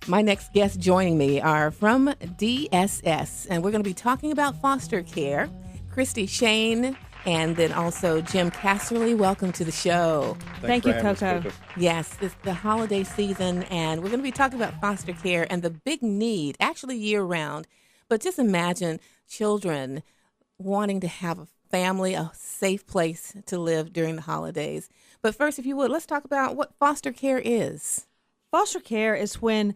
My next guests joining me are from DSS, and we're going to be talking about foster care. Christy Shane and then also Jim Casserly. Welcome to the show. Thank you, Koko. Yes, it's the holiday season, and we're going to be talking about foster care and the big need, actually year-round. But just imagine children wanting to have a family, a safe place to live during the holidays. But first, if you would, let's talk about what foster care is. Foster care is when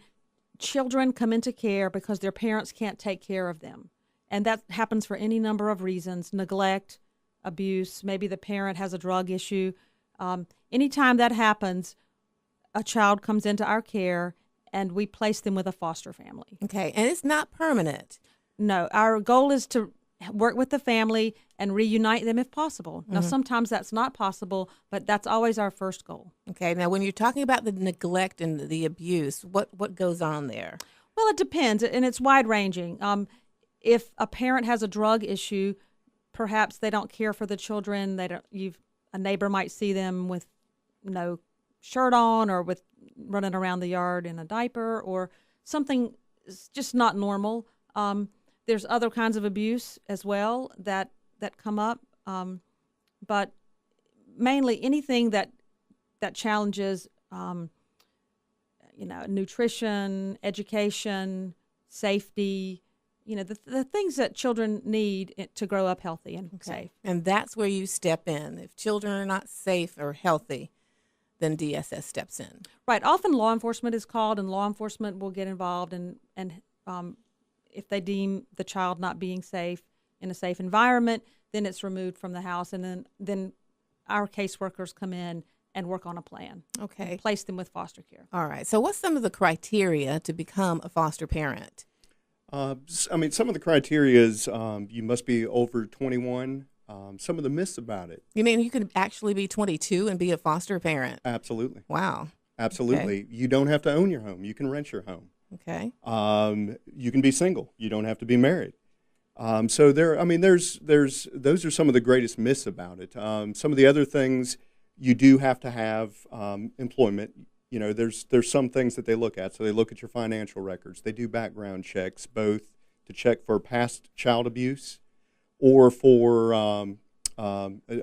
children come into care because their parents can't take care of them. And that happens for any number of reasons: neglect, abuse, maybe the parent has a drug issue. Anytime that happens, a child comes into our care and we place them with a foster family. Okay, and it's not permanent. No, our goal is to work with the family and reunite them if possible. Now, sometimes that's not possible, but that's always our first goal. Okay, now when you're talking about the neglect and the abuse, what goes on there? Well, it depends, and it's wide-ranging. If a parent has a drug issue, perhaps they don't care for the children. A neighbor might see them with no shirt on or with running around the yard in a diaper, or something is just not normal. There's other kinds of abuse as well that come up, but mainly anything that challenges, nutrition, education, safety. The things that children need to grow up healthy and safe. And that's where you step in. If children are not safe or healthy, then DSS steps in. Right. Often law enforcement is called, and law enforcement will get involved, and if they deem the child not being safe in a safe environment, then it's removed from the house, and then our caseworkers come in and work on a plan. Okay. And place them with foster care. All right. So what's some of the criteria to become a foster parent? Some of the criteria is you must be over 21. Some of the myths about it. You mean you could actually be 22 and be a foster parent? Absolutely. Wow. Absolutely. Okay. You don't have to own your home. You can rent your home. Okay. You can be single. You don't have to be married. So those are some of the greatest myths about it. Some of the other things, you do have to have employment. There's some things that they look at. So they look at your financial records. They do background checks, both to check for past child abuse or for a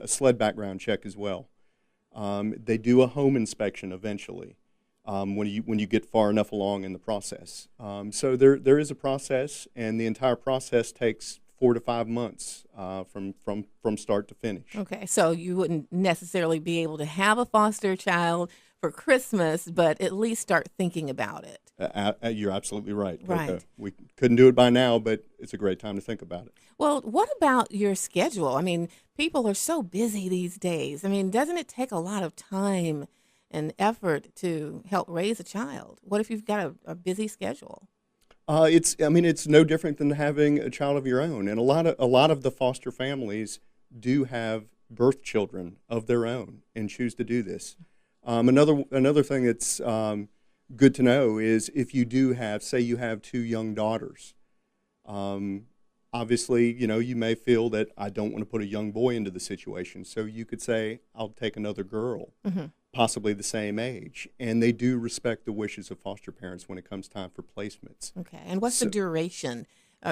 SLED background check as well. They do a home inspection eventually when you get far enough along in the process. So there is a process, and the entire process takes 4 to 5 months from start to finish. Okay, so you wouldn't necessarily be able to have a foster child for Christmas, but at least start thinking about it. You're absolutely right. Right. We couldn't do it by now, but it's a great time to think about it. Well, what about your schedule? I mean, people are so busy these days. I mean, doesn't it take a lot of time and effort to help raise a child? What if you've got a busy schedule? It's no different than having a child of your own, and a lot of the foster families do have birth children of their own and choose to do this. Another thing that's good to know is if you do have, say you have 2 young daughters, obviously, you may feel that I don't want to put a young boy into the situation. So you could say, I'll take another girl, possibly the same age. And they do respect the wishes of foster parents when it comes time for placements. Okay. And what's the duration?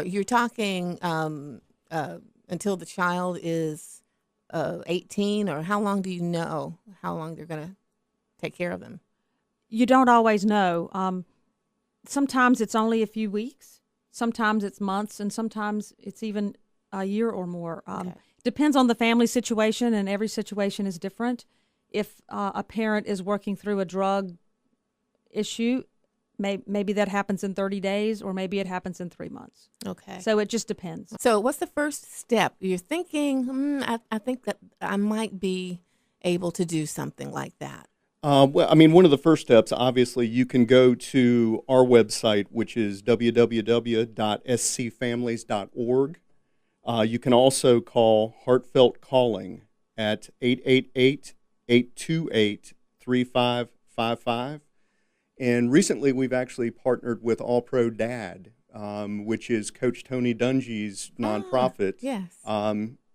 You're talking until the child is 18, or how long do you know how long they're going to take care of them? You don't always know. Sometimes it's only a few weeks. Sometimes it's months, and sometimes it's even a year or more. Depends on the family situation, and every situation is different. If a parent is working through a drug issue, maybe that happens in 30 days, or maybe it happens in 3 months. Okay. So it just depends. So what's the first step? You're thinking, I think that I might be able to do something like that. One of the first steps, obviously, you can go to our website, which is www.scfamilies.org. You can also call Heartfelt Calling at 888-828-3555. And recently, we've actually partnered with All Pro Dad, which is Coach Tony Dungy's nonprofit. Yes.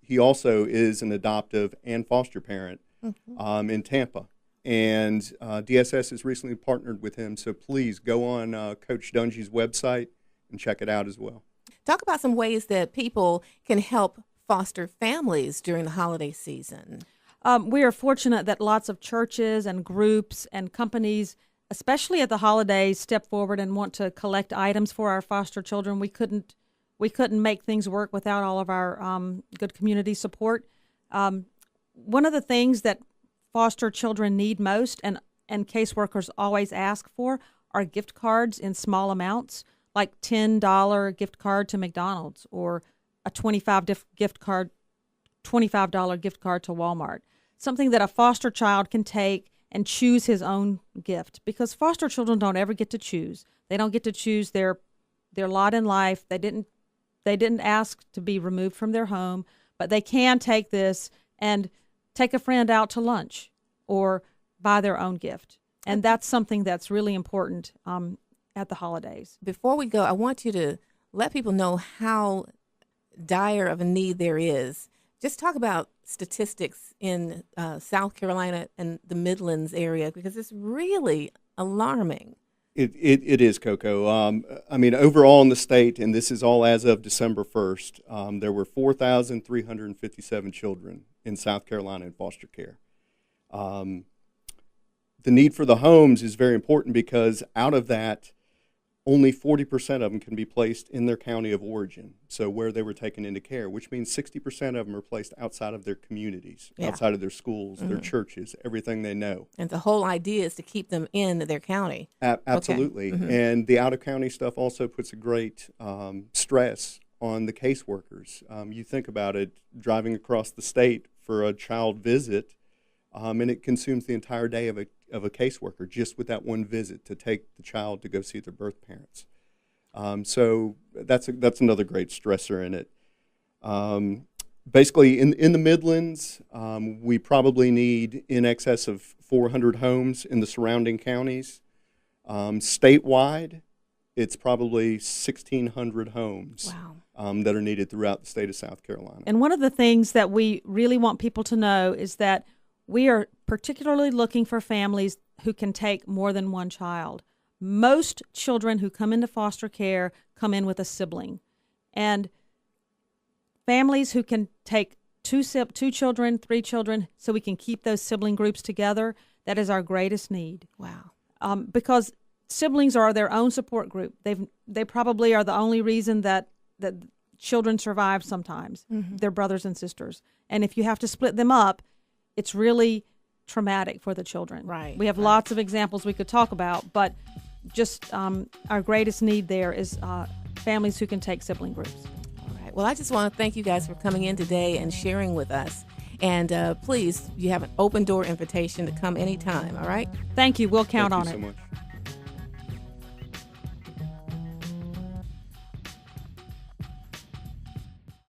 He also is an adoptive and foster parent in Tampa. and DSS has recently partnered with him. So please go on Coach Dungy's website and check it out as well. Talk about some ways that people can help foster families during the holiday season. We are fortunate that lots of churches and groups and companies, especially at the holidays, step forward and want to collect items for our foster children. We couldn't make things work without all of our good community support. One of the things that foster children need most, and caseworkers always ask for, are gift cards in small amounts, like $10 gift card to McDonald's or a $25 gift card to Walmart. Something that a foster child can take and choose his own gift, because foster children don't ever get to choose. They don't get to choose their lot in life. They didn't ask to be removed from their home, but they can take this and take a friend out to lunch or buy their own gift. And that's something that's really important at the holidays. Before we go, I want you to let people know how dire of a need there is. Just talk about statistics in South Carolina and the Midlands area, because it's really alarming. It is, Koko. I mean, overall in the state, and this is all as of December 1st, there were 4,357 children in South Carolina in foster care. The need for the homes is very important, because out of that, only 40% of them can be placed in their county of origin, so where they were taken into care, which means 60% of them are placed outside of their communities, outside of their schools, their churches, everything they know. And the whole idea is to keep them in their county. Absolutely. Okay. And the out-of-county stuff also puts a great stress on the caseworkers. You think about it, driving across the state for a child visit, and it consumes the entire day of a caseworker just with that one visit to take the child to go see their birth parents. So that's another great stressor in it. Basically, in the Midlands, we probably need in excess of 400 homes in the surrounding counties. Statewide, it's probably 1,600 homes. Wow. That are needed throughout the state of South Carolina. And one of the things that we really want people to know is that we are particularly looking for families who can take more than one child. Most children who come into foster care come in with a sibling. And families who can take two children, 3 children, so we can keep those sibling groups together, that is our greatest need. Wow. Because siblings are their own support group. They probably are the only reason that children survive sometimes, their brothers and sisters. And if you have to split them up, it's really traumatic for the children. Right. We have lots of examples we could talk about, but just our greatest need there is families who can take sibling groups. All right. Well, I just want to thank you guys for coming in today and sharing with us. And please, you have an open door invitation to come anytime, all right? Thank you. We'll count on it. Thank you so much.